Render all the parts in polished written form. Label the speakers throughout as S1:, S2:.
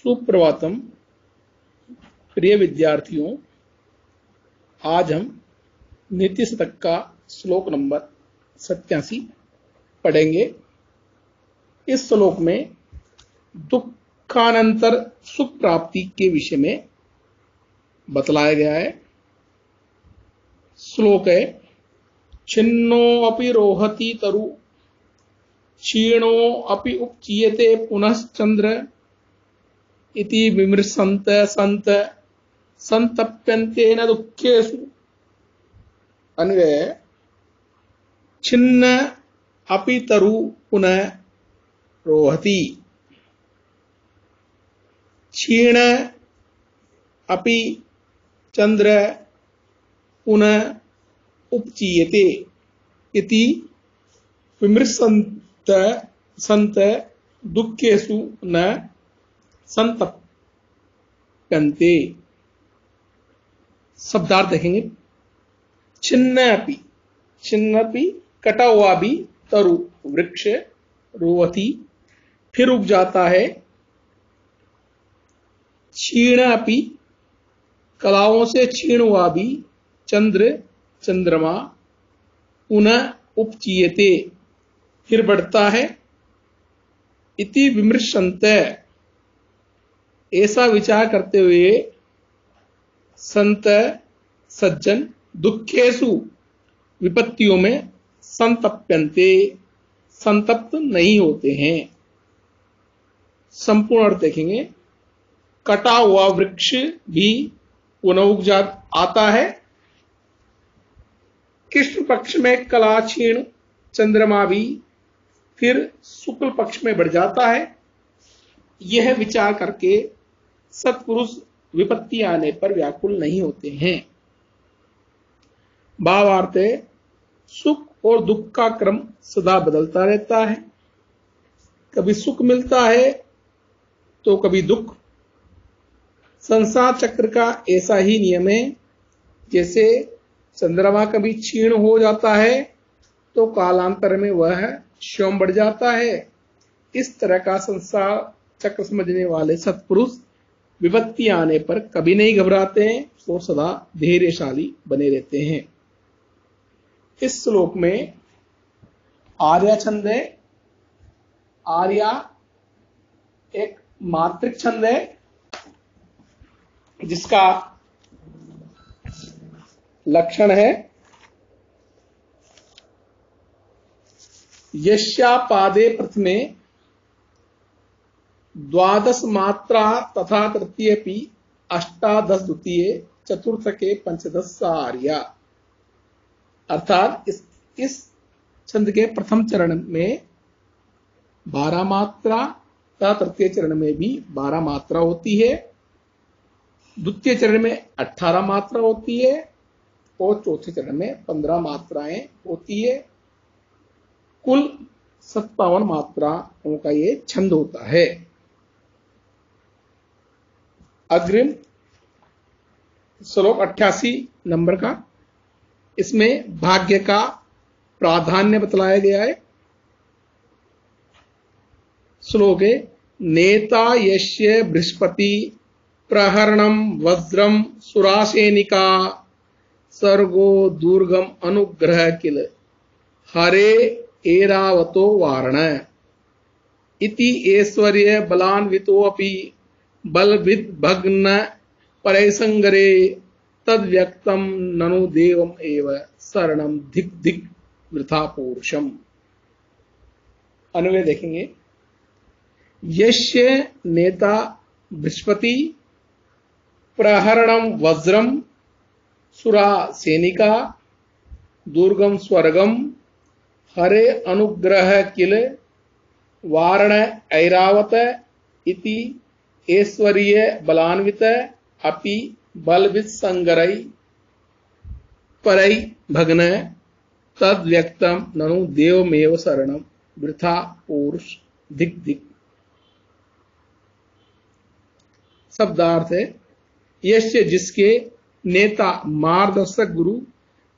S1: सुप्रभातम प्रिय विद्यार्थियों, आज हम नीति शतक का श्लोक नंबर 87 पढ़ेंगे। इस श्लोक में दुखानंतर सुख प्राप्ति के विषय में बतलाया गया है। श्लोक है, छिन्नो अपि रोहति तरु क्षीणो अपि उपचीयते पुनश्चंद्र इति विमृशन्त संत संतप्यन्ते न दुःखेषु। अन्वय, छिन्न अपि तरु पुनः रोहति, क्षीण अपि चंद्र पुनः उपचीयते इति विमृशन्त संत दुःखेषु न संतप्यन्ते। शब्दार्थ देखेंगे। छिन्न अपि कटा हुआ भी, तरु वृक्ष, रोवति फिर उग जाता है, क्षीण अपि कलाओं से क्षीण हुआ भी, चंद्र चंद्रमा, पुनः उपचीयते फिर बढ़ता है, इति विमृशन्त ऐसा विचार करते हुए संत सज्जन दुखेषु विपत्तियों में संतप्यन्ते संतप्त नहीं होते हैं। संपूर्ण अर्थ देखेंगे। कटा हुआ वृक्ष भी पुनः उग आता है, कृष्ण पक्ष में कला क्षीण चंद्रमा भी फिर शुक्ल पक्ष में बढ़ जाता है। यह विचार करके सत्पुरुष विपत्ति आने पर व्याकुल नहीं होते हैं। भावार्थ है, सुख और दुख का क्रम सदा बदलता रहता है। कभी सुख मिलता है तो कभी दुख। संसार चक्र का ऐसा ही नियम है। जैसे चंद्रमा कभी क्षीण हो जाता है तो कालांतर में वह क्षोम बढ़ जाता है। इस तरह का संसार चक्र समझने वाले सत्पुरुष विपत्ति आने पर कभी नहीं घबराते हैं और सदा धैर्यशाली बने रहते हैं। इस श्लोक में आर्या छंद है। आर्या एक मात्रिक छंद है जिसका लक्षण है यस्या पादे प्रथमे द्वादश मात्रा तथा तृतीयपि अष्टादश द्वितीय चतुर्थ के पंचदश आर्या। अर्थात इस छंद के प्रथम चरण में 12 मात्रा तथा तृतीय चरण में भी 12 मात्रा होती है, द्वितीय चरण में 18 मात्रा होती है और चौथे चरण में 15 मात्राएं होती है। कुल 57 मात्राओं का ये छंद होता है। अग्रिम श्लोक 88 नंबर का, इसमें भाग्य का प्राधान्य बतलाया गया है। श्लोक है, नेता यस्य बृहस्पति प्रहरणम वज्रम सुरासेनिका सर्गो दुर्गम अनुग्रह किल हरे एरावतो वारण इति ऐश्वर्य बलान्वितोऽपि बलविद भग्न परैसंगरे तद्व्यक्तम ननु देवम एव शरणम धिक धिक वृथा पुरुषम। अन्वय देखेंगे। यस्य नेता बृहस्पति प्रहरणम वज्रम सुरा सेनिका दुर्गम स्वर्गम हरे अनुग्रह किल वारण ऐरावत इति ऐश्वर्य बलान्वित अपि बलविद संगरई परई भग्न तद्व्यक्तम ननु देवमेव शरणम वृथा पुरुष धिक धिक। शब्दार्थ है, यस्य जिसके नेता मार्गदर्शक गुरु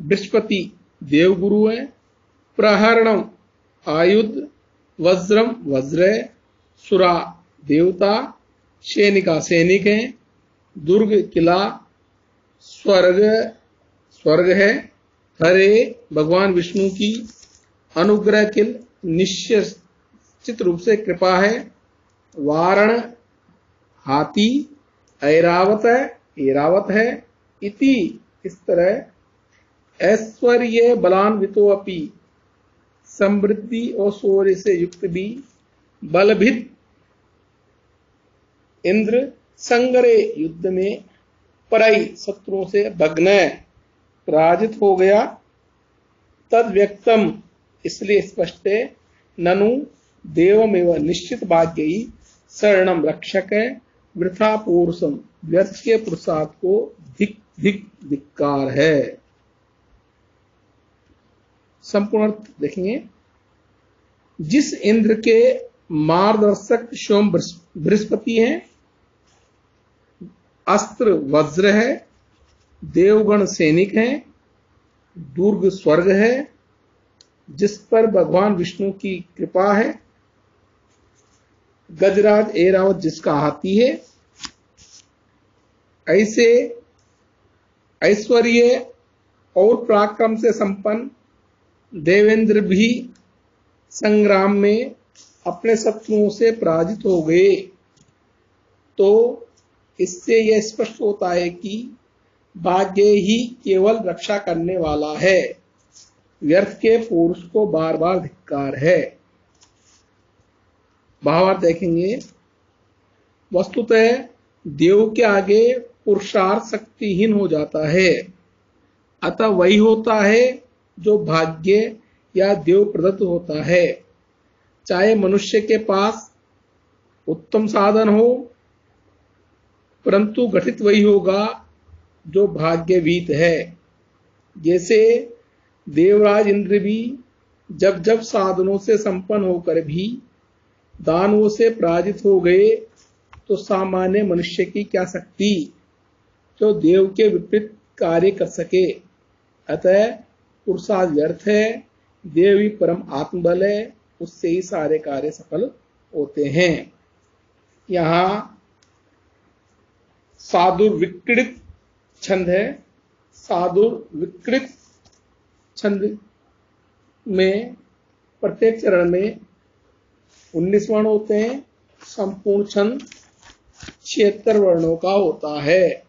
S1: बृहस्पति देवगुरु है, प्रहरणम आयुध, वज्रम वज्र, सुरा देवता, सैनिका सैनिक हैं, दुर्ग किला, स्वर्ग स्वर्ग है, हरे भगवान विष्णु की अनुग्रह किल निश्चित रूप से कृपा है, वारण हाथी, ऐरावत है ऐरावत है, इति इस तरह ऐश्वर्य बलान्वितो अपि समृद्धि और शौर्य से युक्त भी बलभित इंद्र संग्रे युद्ध में परई शत्रुओं से भग्न पराजित हो गया। तद व्यक्तम इसलिए स्पष्ट है, ननु देवमेव निश्चित भाग्य ही शरणम रक्षक है, वृथा पुरुषम व्यर्थ के पुरुषार्थ को धिक धिक धिक्कार है। संपूर्ण अर्थ देखेंगे। जिस इंद्र के मार्गदर्शक स्वयं बृहस्पति हैं, अस्त्र वज्र है, देवगण सैनिक हैं, दुर्ग स्वर्ग है, जिस पर भगवान विष्णु की कृपा है, गजराज ऐरावत जिसका हाथी है, ऐसे ऐश्वर्य और पराक्रम से संपन्न देवेंद्र भी संग्राम में अपने शत्रुओं से पराजित हो गए। तो इससे यह स्पष्ट होता है कि भाग्य ही केवल रक्षा करने वाला है, व्यर्थ के पुरुष को बार बार धिक्कार है। भावार्थ देखेंगे। वस्तुतः देव के आगे पुरुषार्थ शक्तिहीन हो जाता है, अतः वही होता है जो भाग्य या देव प्रदत्त होता है। चाहे मनुष्य के पास उत्तम साधन हो, परंतु घटित वही होगा जो भाग्यवीत है। जैसे देवराज इंद्र भी जब जब साधनों से संपन्न होकर भी दानवों से पराजित हो गए, तो सामान्य मनुष्य की क्या शक्ति जो देव के विपरीत कार्य कर सके। अतः पुरुषार्थ व्यर्थ है, देव ही परम आत्मबल है, उससे ही सारे कार्य सफल होते हैं। यहां साधुर विकृत छंद है। साधुर विकृत छंद में प्रत्येक चरण में 19 वर्ण होते हैं, संपूर्ण छंद 76 वर्णों का होता है।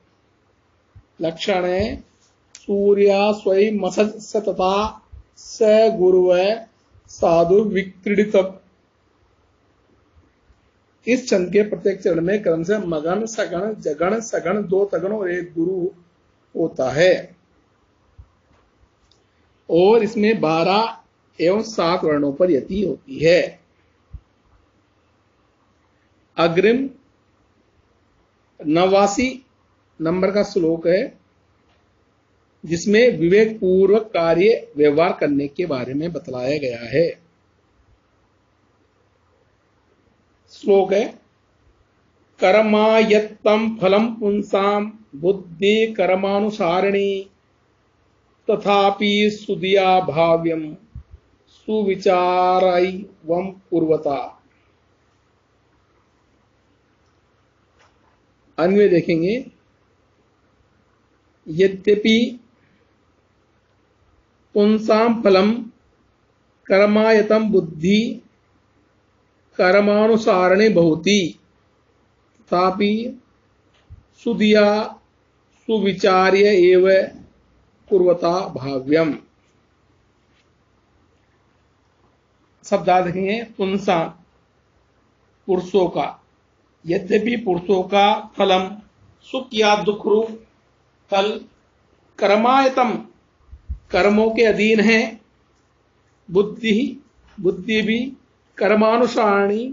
S1: लक्षण है सूर्या स्वयं मसज सतता स गुरुव साधु विक्रीडित। इस छंद के प्रत्येक चरण में क्रम से मगन, सगण, जगण, सगण, 2 तगण और 1 गुरु होता है, और इसमें 12 एवं 7 वर्णों पर यति होती है। अग्रिम 89 नंबर का श्लोक है, जिसमें विवेक पूर्वक कार्य व्यवहार करने के बारे में बतलाया गया है। श्लोक है कर्मायत्तम फलम पुंसाम बुद्धि कर्मानुसारिणी तथापि सुदिया भाव्यम सुविचारैवं कुर्वता। अन्वय देखेंगे। यद्यपि पुंसाम फलम कर्मायतम बुद्धि कर्मानुसारणे भवति तथापि सुधिया सुविचार्य एव कुर्वता भाव्यम। शब्दार्थ देखेंगे। पुंसा पुरुषों का, यद्यपि पुरुषों का फलम सुख या दुख रूप फल कर्मायतम कर्मों के अधीन है, बुद्धि भी कर्मानुसारणी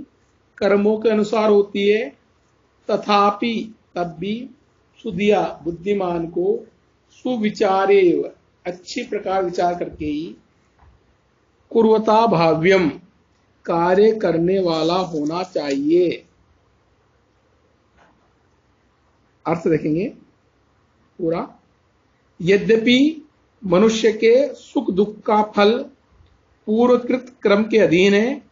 S1: कर्मों के अनुसार होती है, तथापि तब भी सुधिया बुद्धिमान को सुविचारेव अच्छी प्रकार विचार करके ही कुर्वता भाव्यम कार्य करने वाला होना चाहिए। अर्थ देखेंगे पूरा। यद्यपि मनुष्य के सुख दुख का फल पूर्वकृत कर्म के अधीन है,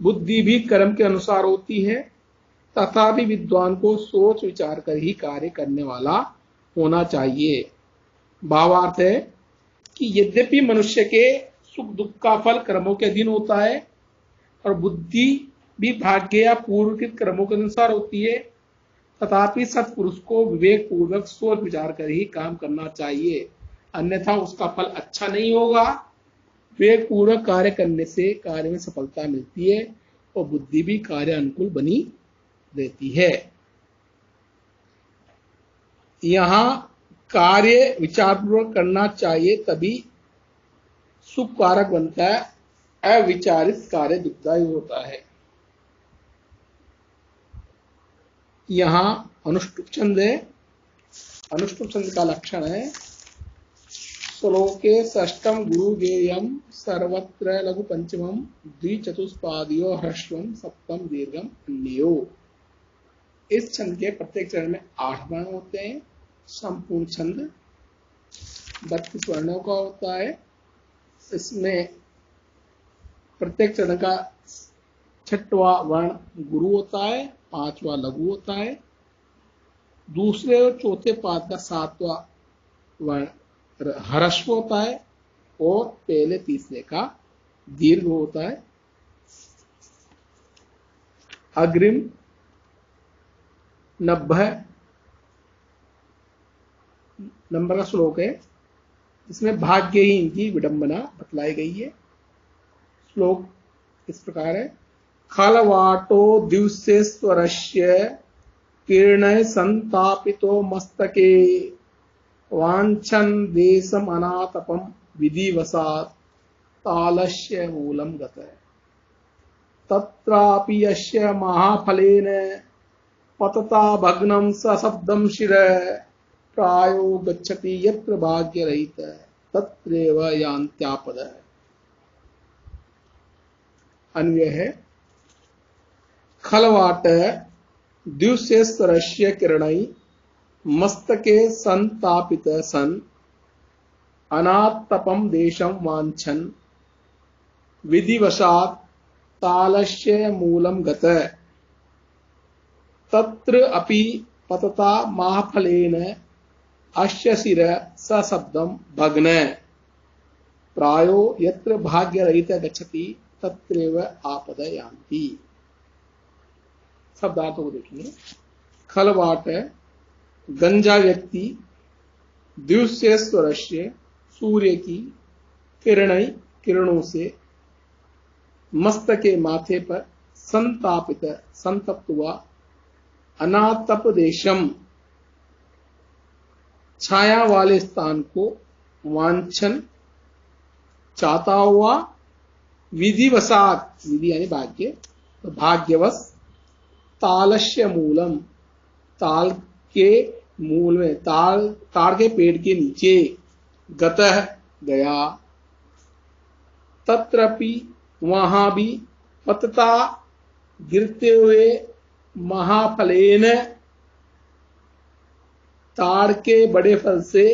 S1: बुद्धि भी कर्म के अनुसार होती है, तथापि विद्वान को सोच विचार कर ही कार्य करने वाला होना चाहिए। भावार्थ है कि यद्यपि मनुष्य के सुख दुख का फल कर्मों के अधीन होता है और बुद्धि भी भाग्य या पूर्वकृत कर्मों के अनुसार होती है, तथापि सत्पुरुष को विवेक पूर्वक सोच विचार कर ही काम करना चाहिए, अन्यथा उसका फल अच्छा नहीं होगा। विवेक पूर्वक कार्य करने से कार्य में सफलता मिलती है और बुद्धि भी कार्य अनुकूल बनी रहती है। यहां कार्य विचारपूर्वक करना चाहिए, तभी सुख कारक बनता है, अविचारित कार्य दुखदायी होता है। यहां अनुष्टुप छंद है। अनुष्टुप छंद का लक्षण है श्लोके षष्ठम गुरु गेयम सर्वत्र लघु पंचमम द्विचतुष्पादियो ह्रस्वम सप्तम दीर्घम अन्यो। इस छंद के प्रत्येक चरण में 8 वर्ण होते हैं। संपूर्ण छंद 32 वर्णों का होता है। इसमें प्रत्येक चरण का 6वां वर्ण गुरु होता है, 5वां लघु होता है, दूसरे और चौथे पाद का 7वां वर्ण ह्रस्व होता है और पहले तीसरे का दीर्घ होता है। अग्रिम 90 नंबर का श्लोक है। इसमें भाग्यहीन की विडंबना बतलाई गई है। श्लोक इस प्रकार है। खलवाटो दिवसेश्वरस्य किरणय संतापितो मस्तके वांछन देशम अनातपम विधिवसात् तालस्य मूलम गतः तत्रापि यस्य महाफलेन पतता भग्नं सशब्दं शिरः प्रायो गच्छति यत्र भाग्यरहितः तत्रैव यान्त्यापदः। अन्वय है खलवाट द्युशेश्वरस्य किरणै मस्तके संतापित सन अनात्तपम देशम वांछन विधिवशात् तालस्य मूलम गतः तत्र अपि पतता महाफलेन अस्य शिर सशब्दम भग्न प्रायो यत्र भाग्यरहित गच्छति तत्रैव आपद यान्ति। शब्दार्थों को देखेंगे। खलवाट गंजा व्यक्ति, द्युशेश्वरस्य सूर्य की किरणों से, मस्तके माथे पर, संतापित संतप्त हुआ, अनातप देशम छाया वाले स्थान को, वांछन चाहता हुआ, विधिवशात् विधि यानी भाग्य, तो भाग्यवश, तालस्य मूलम ताल के मूल में, ताड़ के पेड़ के नीचे, गतः गया, तत्रपि वहां भी, पतता गिरते हुए, महाफलेन ताड़ के बड़े फल से,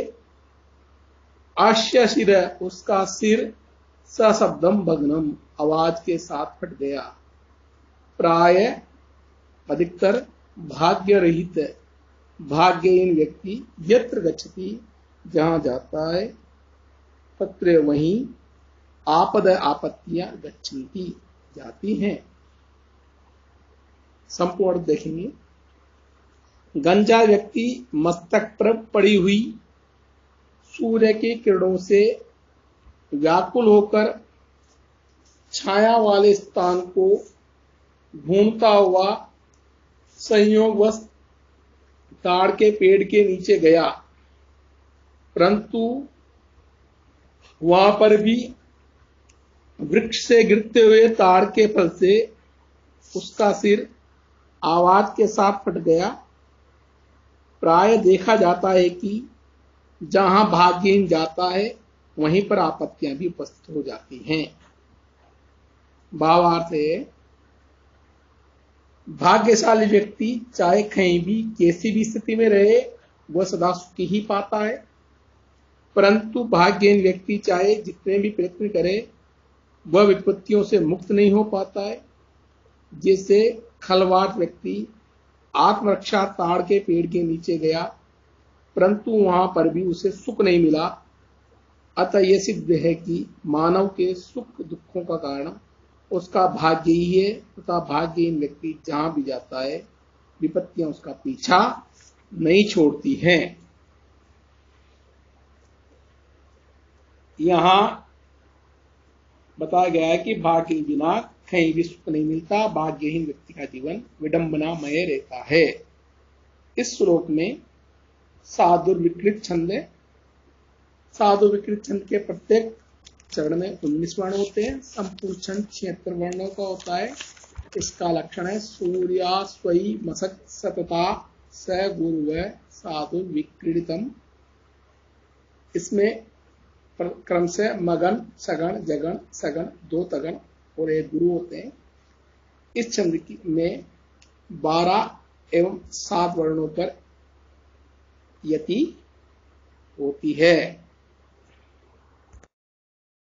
S1: अस्य शिर उसका सिर, सशब्दम भग्नम आवाज के साथ फट गया, प्राय अधिकतर, भाग्य रहित भाग्यहीन व्यक्ति, यत्र गच्छति जहां जाता है, तत्र वहीं, आपद आपत्तियां गच्छन्ति जाती हैं। संपूर्ण देखेंगे। गंजा व्यक्ति मस्तक पर पड़ी हुई सूर्य की किरणों से व्याकुल होकर छाया वाले स्थान को ढूंढता हुआ संयोगवश ताड़ के पेड़ के नीचे गया, परंतु वहां पर भी वृक्ष से गिरते हुए ताड़ के फल से उसका सिर आवाज के साथ फट गया। प्राय देखा जाता है कि जहां भाग्यहीन जाता है वहीं पर आपत्तियां भी उपस्थित हो जाती हैं। भावार्थ है भाग्यशाली व्यक्ति चाहे कहीं भी कैसी भी स्थिति में रहे वह सदा सुखी ही पाता है, परंतु भाग्यहीन व्यक्ति चाहे जितने भी प्रयत्न करे वह विपत्तियों से मुक्त नहीं हो पाता है। जैसे खलवाट व्यक्ति आत्मरक्षा ताड़ के पेड़ के नीचे गया, परंतु वहां पर भी उसे सुख नहीं मिला। अतः यह सिद्ध है कि मानव के सुख दुखों का कारण उसका भाग्य ही है, तथा भाग्यहीन व्यक्ति जहां भी जाता है विपत्तियां उसका पीछा नहीं छोड़ती हैं। यहां बताया गया है कि भाग्य के बिना कहीं भी सुख नहीं मिलता, भाग्यहीन व्यक्ति का जीवन विडंबनामय रहता है। इस श्लोक में साधु विकृत छंद है। साधु विकृत छंद के प्रत्येक चरण में 19 वर्ण होते हैं। संपूर्ण छंद 76 वर्णों का होता है। इसका लक्षण है सूर्या स्वई मसक सतता स गुरु साधु विक्रीडितम। इसमें क्रम से मगन, सगण, जगण, सगण, 2 तगण और 1 गुरु होते हैं। इस छंद में 12 एवं 7 वर्णों पर यति होती है।